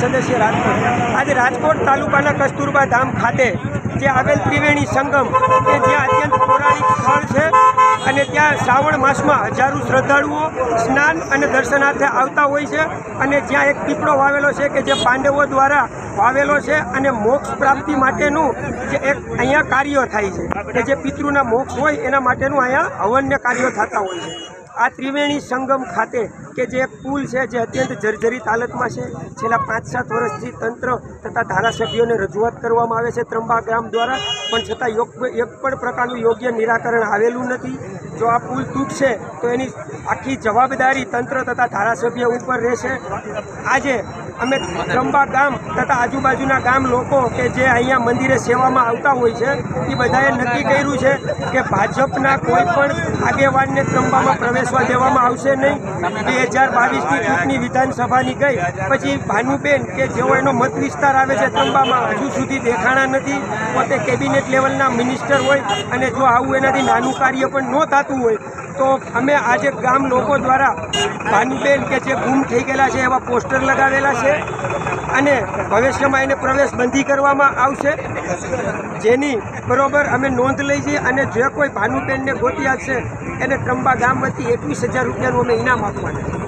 સદસ્ય રાજકોટ। આજે રાજકોટ તાલુકાના કસ્તુરબા ધામ ખાતે જે આવેલ ત્રિવેણી સંગમ કે જ્યાં અત્યંત પૌરાણિક સ્થળ છે અને ત્યાં શ્રાવણ માસમાં હજારો શ્રદ્ધાળુઓ સ્નાન અને દર્શનાર્થે આવતા હોય છે અને જ્યાં એક પીપળો વાવેલો છે કે જે પાંડવો દ્વારા વાવેલો છે અને મોક્ષ પ્રાપ્તિ માટેનું જે એક અહીંયા કાર્યો થાય છે કે જે પિતૃના મોક્ષ હોય એના માટેનું અહીંયા હવનને કાર્યો થતા હોય છે। આ ત્રિવેણી સંગમ ખાતે કે જે એક પુલ છે જે અત્યંત જર્જરિત હાલતમાં છે, છેલ્લા 5-7 વર્ષથી તંત્ર તથા ધારાસભ્યોને રજૂઆત કરવામાં આવે છે ત્રંબા ગામ દ્વારા, પણ છતાં એક પણ પ્રકારનું યોગ્ય નિરાકરણ આવેલું નથી। જો આ પુલ તૂટશે તો એની આખી જવાબદારી તંત્ર તથા ધારાસભ્ય ઉપર રહેશે। આજે અમે ત્રંબા ગામ તથા આજુબાજુના ગામ લોકો કે જે અહીંયા મંદિરે સેવામાં આવતા હોય છે એ બધાએ નક્કી કર્યું છે કે ભાજપના કોઈ પણ આગેવાનને ત્રંબામાં પ્રવેશવા દેવામાં આવશે નહીં। 2022ની ચૂંટણી વિધાનસભાની ગઈ પછી ભાનુબેન કે જેઓ એનો મત વિસ્તાર આવે છે ત્રંબામાં હજુ સુધી દેખાણા નથી। પોતે કેબિનેટ લેવલના મિનિસ્ટર હોય અને જો આવું એનાથી નાનું કાર્ય પણ ન થતું હોય તો અમે આજે ગામ લોકો દ્વારા ભાનુબેન કે જે ગુમ થઈ ગયેલા છે એવા પોસ્ટર લગાવેલા છે અને ભવિષ્યમાં એને પ્રવેશ બંધી કરવામાં આવશે, જેની બરોબર અમે નોંધ લઈ છીએ અને જે કોઈ ભાનુબેનને ગોતી આપશે એને ત્રંબા ગામ વતી 21,000 રૂપિયાનું અમે ઇનામ આપવાના છે।